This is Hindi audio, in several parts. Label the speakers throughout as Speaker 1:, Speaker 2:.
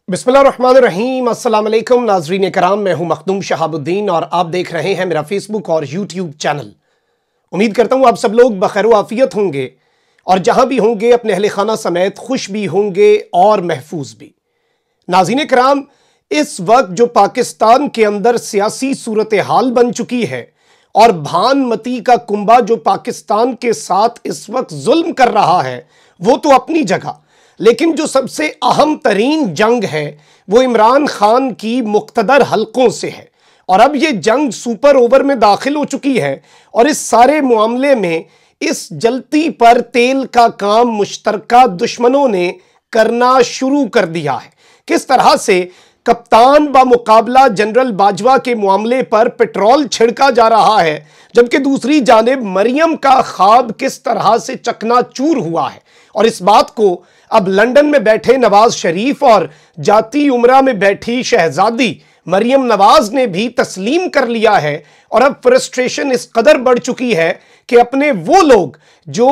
Speaker 1: बिस्मिल्लाहिर्रहमानिर्रहीम। अस्सलाम वालेकुम नाज़रीन कराम, मैं हूं मखदूम शहाबुद्दीन और आप देख रहे हैं मेरा फेसबुक और यूट्यूब चैनल। उम्मीद करता हूं आप सब लोग बखैर व आफियत होंगे और जहां भी होंगे अपने अहले खाना समेत खुश भी होंगे और महफूज भी। नाज़रीन कराम, इस वक्त जो पाकिस्तान के अंदर सियासी सूरत हाल बन चुकी है और भानमती का कुंबा जो पाकिस्तान के साथ इस वक्त जुल्म कर रहा है वो तो अपनी जगह, लेकिन जो सबसे अहम तरीन जंग है वो इमरान खान की मुख्तदर हलकों से है। और अब ये जंग सुपर ओवर में दाखिल हो चुकी है और इस सारे मामले में इस जलती पर तेल का काम मुश्तरका दुश्मनों ने करना शुरू कर दिया है। किस तरह से कप्तान बा मुकाबला जनरल बाजवा के मामले पर पेट्रोल छिड़का जा रहा है, जबकि दूसरी जानिब मरियम का ख्वाब किस तरह से चकनाचूर हुआ है। और इस बात को अब लंदन में बैठे नवाज शरीफ और जाती उमरा में बैठी शहजादी मरियम नवाज ने भी तस्लीम कर लिया है। और अब फ्रस्ट्रेशन इस कदर बढ़ चुकी है कि अपने वो लोग जो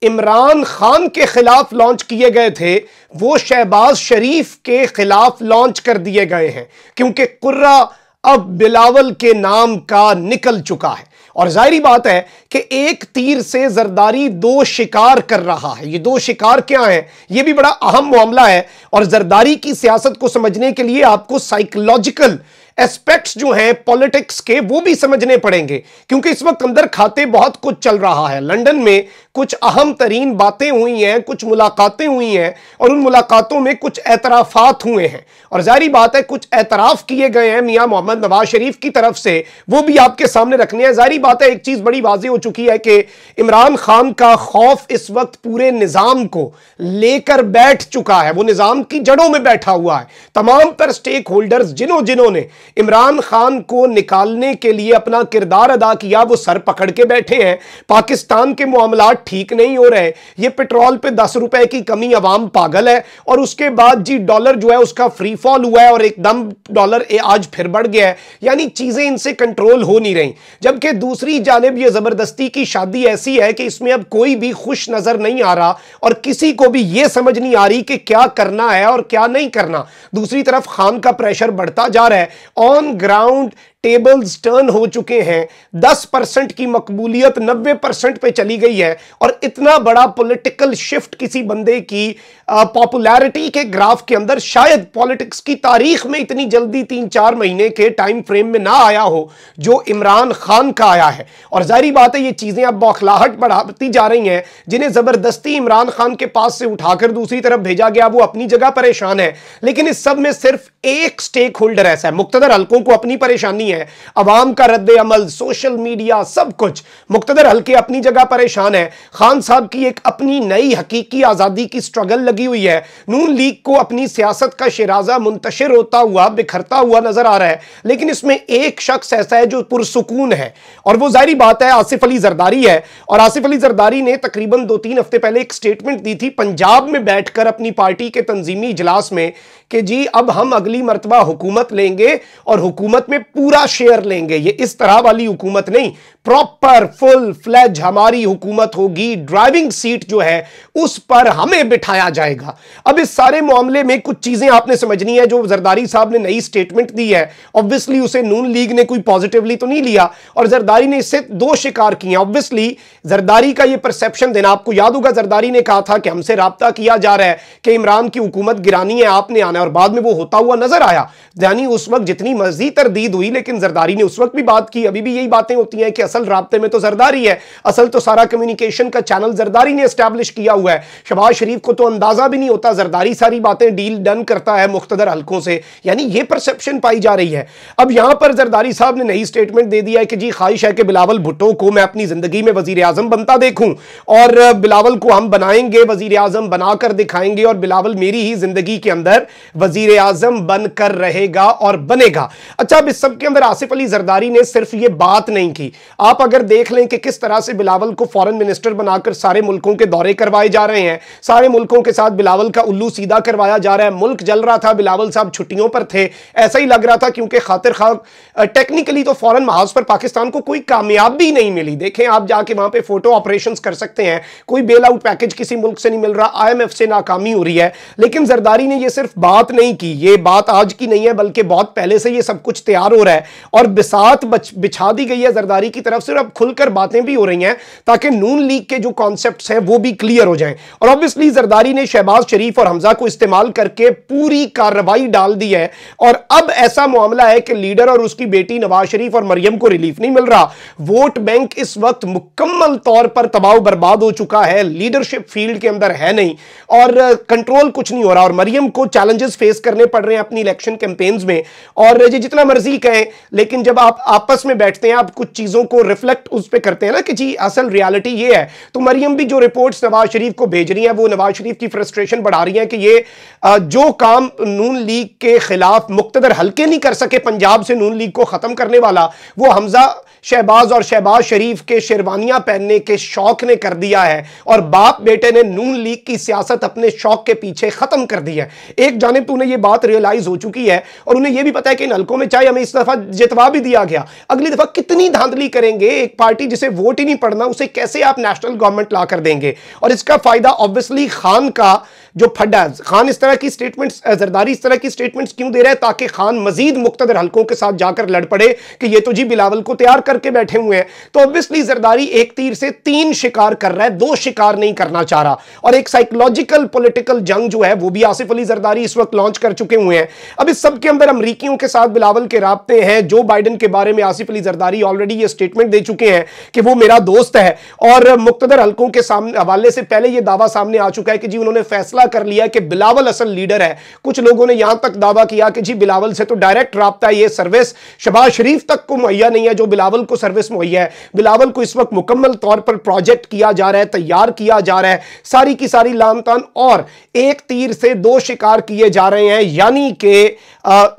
Speaker 1: इमरान खान के खिलाफ लॉन्च किए गए थे वो शहबाज शरीफ के खिलाफ लॉन्च कर दिए गए हैं, क्योंकि कुर्रा अब बिलावल के नाम का निकल चुका है। और जाहिर बात है कि एक तीर से जरदारी दो शिकार कर रहा है। ये दो शिकार क्या है, ये भी बड़ा अहम मामला है। और जरदारी की सियासत को समझने के लिए आपको साइकोलॉजिकल एस्पेक्ट्स जो हैं पॉलिटिक्स के वो भी समझने पड़ेंगे, क्योंकि इस वक्त अंदर खाते बहुत कुछ चल रहा है। लंदन में कुछ अहम तरीन बातें हुई हैं, कुछ मुलाकातें हुई हैं और उन मुलाकातों में कुछ एतराफात हुए हैं। और जाहिर बात है कुछ एतराफ किए गए हैं मियां मोहम्मद नवाज शरीफ की तरफ से, वो भी आपके सामने रखने हैं। जाहिर बात है एक चीज बड़ी वाज़ेह हो चुकी है कि इमरान खान का खौफ इस वक्त पूरे निजाम को लेकर बैठ चुका है, वो निजाम की जड़ों में बैठा हुआ है। तमाम तर स्टेक होल्डर्स जिन्होंने इमरान खान को निकालने के लिए अपना किरदार अदा किया वो सर पकड़ के बैठे हैं। पाकिस्तान के मामलात ठीक नहीं हो रहे, ये पेट्रोल पे 10 रुपए की कमी, अवाम पागल है। और उसके बाद जी डॉलर जो है उसका फ्री फॉल हुआ है और एकदम डॉलर आज फिर बढ़ गया है, यानी चीजें इनसे कंट्रोल हो नहीं रही। जबकि दूसरी जानिब ये जबरदस्ती की शादी ऐसी है कि इसमें अब कोई भी खुश नजर नहीं आ रहा और किसी को भी यह समझ नहीं आ रही कि क्या करना है और क्या नहीं करना। दूसरी तरफ खान का प्रेशर बढ़ता जा रहा है, ऑन ग्राउंड टेबल्स टर्न हो चुके हैं, 10% की मकबूलियत 90% पे चली गई है। और इतना बड़ा पॉलिटिकल शिफ्ट किसी बंदे की पॉपुलैरिटी के ग्राफ के अंदर शायद पॉलिटिक्स की तारीख में इतनी जल्दी 3-4 महीने के टाइम फ्रेम में ना आया हो जो इमरान खान का आया है। और जाहिर बात है ये चीजें अब बौखलाहट बढ़ाती जा रही हैं। जिन्हें जबरदस्ती इमरान खान के पास से उठाकर दूसरी तरफ भेजा गया वो अपनी जगह परेशान है, लेकिन इस सब में सिर्फ एक स्टेक होल्डर ऐसा है, मुख्तदर हलकों को अपनी परेशानी है, अवाम का रद्द अमल, सोशल मीडिया, सब कुछ। मुख्तदर हल्के अपनी जगह परेशान है। खान साहब की एक अपनी नई हकीकी आजादी की स्ट्रगल लगी हुई है। नून लीग को अपनी सियासत का शिराजा मुंतशिर होता हुआ बिखरता हुआ नजर आ रहा है, लेकिन इसमें एक शख्स ऐसा है जो पुरसुकून है और वो जाहिर बात है आसिफ अली जरदारी है। और आसिफ अली जरदारी ने तकरीबन 2-3 हफ्ते पहले एक स्टेटमेंट दी थी पंजाब में बैठकर अपनी पार्टी के तंजीमी इजलास में कि जी अब हम अगली मर्तबा हुकूमत लेंगे और हुकूमत में पूरा शेयर लेंगे। ये इस तरह वाली हुकूमत नहीं, प्रॉपर फुल फ्लेज हमारी हुकूमत होगी, ड्राइविंग सीट जो है उस पर हमें बिठाया जाएगा। अब इस सारे मामले में कुछ चीजें आपने समझनी है। जो जरदारी साहब ने नई स्टेटमेंट दी है, ऑब्वियसली उसे नून लीग ने कोई पॉजिटिवली तो नहीं लिया और जरदारी ने इससे दो शिकार किए। ऑब्वियसली जरदारी का यह परसेप्शन देना, आपको याद होगा जरदारी ने कहा था कि हमसे राब्ता किया जा रहा है कि इमरान की हुकूमत गिरानी है, आपने आना है, और बाद में वो होता हुआ नजर आया। यानी उस वक्त जितनी मर्जी तरदीद हुई, लेकिन जरदारी ने उस वक्त भी बात की। अभी भी यही बातें होती हैं कि असल राब्ते में तो जरदारी है, असल तो सारा कम्युनिकेशन का चैनल जरदारी ने एस्टैब्लिश किया हुआ है। शहबाज शरीफ को तो अंदाजा भी नहीं होता, जरदारी सारी बातें डील डन करता है मुख्तदर हलकों से, यानी ये परसेप्शन पाई जा रही है। अब यहां पर जरदारी साहब ने नई स्टेटमेंट दे दिया है कि जी ख्वाहिश है कि बिलावल भुट्टो को मैं अपनी जिंदगी में वजीर आजम बनता देखूं और बिलावल को हम बनाएंगे, वजीर आजम बनाकर दिखाएंगे और बिलावल मेरी ही जिंदगी के अंदर वजीर आजम बनकर रहेगा और बनेगा। अच्छा, अब इस सब के अंदर अंदर आसिफ अली जरदारी ने सिर्फ ये बात नहीं की। आप अगर देख लें कि किस तरह से बिलावल को फॉरेन मिनिस्टर बनाकर सारे मुल्कों के दौरे करवाए जा रहे हैं, सारे मुल्कों के साथ बिलावल का उल्लू सीधा करवाया जा रहा है। मुल्क जल रहा था, बिलावल साहब छुट्टियों पर थे, ऐसा ही लग रहा था, क्योंकि खातिर खा टेक्निकली तो फॉरेन महाज पर पाकिस्तान को कोई कामयाबी नहीं मिली। देखें आप जाके वहां पे फोटो ऑपरेशंस कर सकते हैं, कोई बेल आउट पैकेज किसी मुल्क से नहीं मिल रहा, IMF से नाकामी हो रही है। लेकिन जरदारी ने ये सिर्फ बात नहीं की, ये बात आज की नहीं है बल्कि बहुत पहले से ये सब कुछ तैयार हो रहा है और बिसात बिछा दी गई है जरदारी की तरफ से। अब खुलकर बातें भी हो रही हैं ताकि नून लीग के जो कॉन्सेप्ट्स हैं वो भी क्लियर हो जाएं। और ऑब्वियसली जरदारी ने शहबाज शरीफ और हमजा को इस्तेमाल करके पूरी कार्रवाई डाल दी है। और अब ऐसा मामला है कि लीडर और उसकी बेटी नवाज शरीफ और मरियम को रिलीफ नहीं मिल रहा। वोट बैंक इस वक्त मुकम्मल तौर पर तबाह बर्बाद हो चुका है, लीडरशिप फील्ड के अंदर है नहीं और कंट्रोल कुछ नहीं हो रहा। और मरियम को चैलेंजेस फेस करने पड़ रहे हैं अपनी इलेक्शन कैंपेन्स में। और ये जितना मर्जी कहें, लेकिन जब आप आपस में बैठते हैं, आप कुछ चीजों को रिफ्लेक्ट उस पर करते हैं ना कि जी असल रियलिटी ये है, तो मरियम भी जो रिपोर्ट्स नवाज शरीफ को भेज रही हैं वो नवाज शरीफ की फ्रस्ट्रेशन बढ़ा रही है कि ये जो काम नून लीग के खिलाफ मुक्तदर हल्के नहीं कर सके पंजाब से नून लीग को खत्म करने वाला, वो हमजा शहबाज और शहबाज शरीफ के शेरवानियां पहनने के शौक ने कर दिया है। और बाप बेटे ने नून लीग की सियासत अपने शौक के पीछे खत्म कर दी है। एक जानिब तो उन्हें यह बात रियलाइज हो चुकी है और उन्हें यह भी पता है कि इन हल्कों में चाहे हमें इस दफा जितवा भी दिया गया, अगली दफा कितनी धांधली करेंगे। एक पार्टी जिसे वोट ही नहीं पड़ना उसे कैसे आप नेशनल गवर्नमेंट ला कर देंगे। और इसका फायदा ऑब्वियसली खान का जो फड्डा है, खान इस तरह की स्टेटमेंट्स, जरदारी इस तरह की स्टेटमेंट्स क्यों दे रहा है ताकि खान मजीद मुक्तदर हल्कों के साथ जाकर लड़ पड़े कि ये तो जी बिलावल को तैयार करके बैठे हुए हैं। तो ऑब्वियसली जरदारी एक तीर से 3 शिकार कर रहा है, 2 शिकार नहीं करना चाह रहा। और एक साइकोलॉजिकल पॉलिटिकल जंग जो है वो भी आसिफ अली जरदारी इस वक्त लॉन्च कर चुके हुए हैं। अब इस सब के अंदर अमरीकियों के साथ बिलावल के राब्ते हैं। जो बाइडेन के बारे में आसिफ अली जरदारी ऑलरेडी ये स्टेटमेंट दे चुके हैं कि वो मेरा दोस्त है और मुक्तदर हल्कों के सामने हवाले से पहले ये दावा सामने आ चुका है कि जी उन्होंने फैसला कर लिया कि बिलावल असल लीडर है। कुछ लोगों ने यहां तक दावा किया कि जी बिलावल से तो डायरेक्ट राब्ता, ये सर्विस शहबाज शरीफ तक को मुहैया नहीं है जो बिलावल को सर्विस मुहैया है। बिलावल को इस वक्त मुकम्मल तौर पर प्रोजेक्ट किया जा रहा है, तैयार किया जा रहा है, सारी की सारी लामतान और एक तीर से 2 शिकार किए जा रहे हैं। यानी कि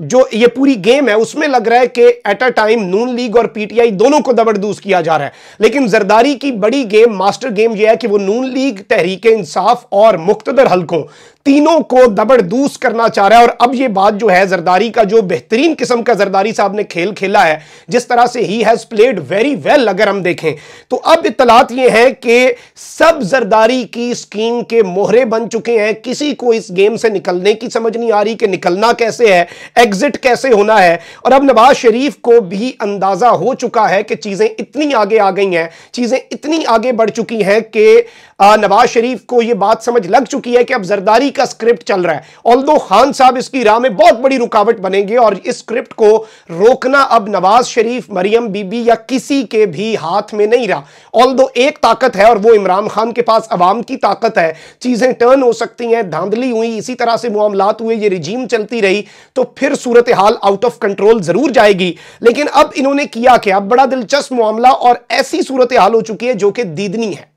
Speaker 1: जो ये पूरी गेम है उसमें लग रहा है कि at a time Noon league और पीटीआई दोनों को दबड़दूस किया जा रहा है। लेकिन जरदारी की बड़ी गेम, मास्टर गेम यह है कि वो नून लीग, तहरीक इंसाफ और मुक्तदर हल्कों तीनों को दबड़दूस करना चाह रहा है। और अब ये बात जो है जरदारी का, जो बेहतरीन किस्म का जरदारी साहब ने खेल खेला है, जिस तरह से he has played very well, अगर हम देखें तो अब इत्तलात ये है कि सब जरदारी की स्कीम के मोहरे बन चुके हैं। किसी को इस गेम से निकलने की समझ नहीं आ रही कि निकलना कैसे है, एग्जिट कैसे होना है। और अब नवाज शरीफ को भी अंदाजा हो चुका है कि चीजें इतनी आगे आ गई हैं, चीजें इतनी आगे बढ़ चुकी हैं कि नवाज शरीफ को यह बात समझ लग चुकी है कि अब जरदारी का स्क्रिप्ट चल रहा है। ऑल्दो खान साहब इसकी राह में बहुत बड़ी रुकावट बनेंगे और इस स्क्रिप्ट को रोकना अब नवाज शरीफ, मरियम बीबी या किसी के भी हाथ में नहीं रहा। ऑल्दो एक ताकत है और वो इमरान खान के पास अवाम की ताकत है। चीजें टर्न हो सकती हैं, धांधली हुई, इसी तरह से मामलात हुए, ये रिजीम चलती रही तो फिर सूरत हाल आउट ऑफ कंट्रोल जरूर जाएगी। लेकिन अब इन्होंने किया क्या, अब बड़ा दिलचस्प मामला और ऐसी सूरत हाल हो चुकी है जो कि दीदनी है।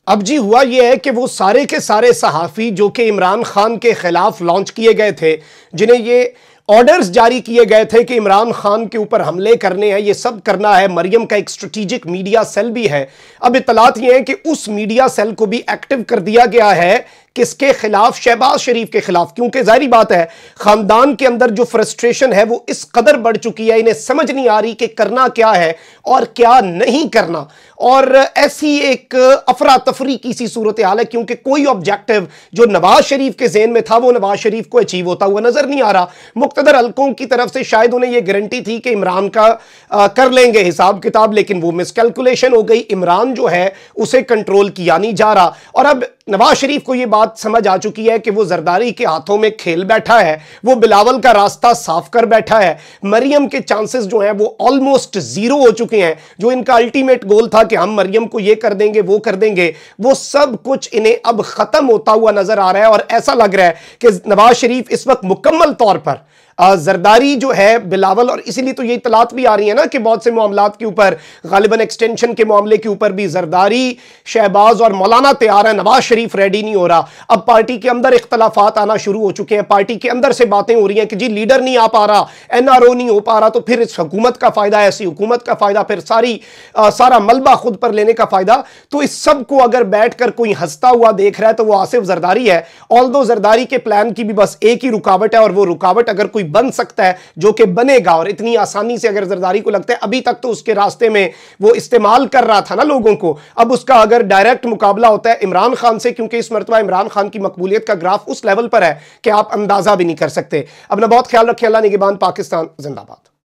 Speaker 1: अब जी हुआ यह है कि वो सारे के सारे सहाफ़ी जो कि इमरान खान के खिलाफ लॉन्च किए गए थे, जिन्हें ये ऑर्डर्स जारी किए गए थे कि इमरान खान के ऊपर हमले करने हैं, ये सब करना है, मरियम का एक स्ट्रेटेजिक मीडिया सेल भी है। अब इत्तलात ये है कि उस मीडिया सेल को भी एक्टिव कर दिया गया है। किसके खिलाफ? शहबाज शरीफ के खिलाफ। क्योंकि जाहिर बात है खानदान के अंदर जो फ्रस्ट्रेशन है वो इस कदर बढ़ चुकी है, इन्हें समझ नहीं आ रही कि करना क्या है और क्या नहीं करना। और ऐसी एक अफरा तफरी की सी सूरत हाल है क्योंकि कोई ऑब्जेक्टिव जो नवाज शरीफ के ज़हन में था वो नवाज शरीफ को अचीव होता हुआ नजर नहीं आ रहा। मुक्तदर हल्कों की तरफ से शायद उन्हें यह गारंटी थी कि इमरान का कर लेंगे हिसाब किताब, लेकिन वो मिसकैलकुलेशन हो गई। इमरान जो है उसे कंट्रोल किया नहीं जा रहा। और अब नवाज शरीफ को यह बात समझ आ चुकी है कि वो जरदारी के हाथों में खेल बैठा है, वो बिलावल का रास्ता साफ कर बैठा है। मरियम के चांसेस जो हैं वो ऑलमोस्ट जीरो हो चुके हैं। जो इनका अल्टीमेट गोल था कि हम मरियम को ये कर देंगे, वो कर देंगे, वो सब कुछ इन्हें अब खत्म होता हुआ नजर आ रहा है। और ऐसा लग रहा है कि नवाज शरीफ इस वक्त मुकम्मल तौर पर जरदारी जो है बिलावल, और इसीलिए तो ये इतलात भी आ रही है ना कि बहुत से मामलात के ऊपर, गालिबन एक्सटेंशन के मामले के ऊपर भी जरदारी, शहबाज और मौलाना तैयार है, नवाज शरीफ रेडी नहीं हो रहा। अब पार्टी के अंदर इख्तलाफात आना शुरू हो चुके हैं, पार्टी के अंदर से बातें हो रही हैं कि जी लीडर नहीं आ पा रहा, एनआरओ नहीं हो पा रहा, तो फिर इस हुकूमत का फायदा, ऐसी हुकूमत का फायदा, फिर सारा मलबा खुद पर लेने का फायदा। तो इस सब को अगर बैठकर कोई हंसता हुआ देख रहा है तो वो आसिफ जरदारी है। ऑल्दो जरदारी के प्लान की भी बस एक ही रुकावट है, और वो रुकावट अगर कोई बन सकता है, जो कि बनेगा, और इतनी आसानी से अगर जरदारी को लगता है, अभी तक तो उसके रास्ते में वो इस्तेमाल कर रहा था ना लोगों को, अब उसका अगर डायरेक्ट मुकाबला होता है इमरान खान से, क्योंकि इस मरतबा इमरान खान की मकबूलियत का ग्राफ उस लेवल पर है कि आप अंदाजा भी नहीं कर सकते। अपना बहुत ख्याल रखें। अल्लाह निगहबान। पाकिस्तान जिंदाबाद।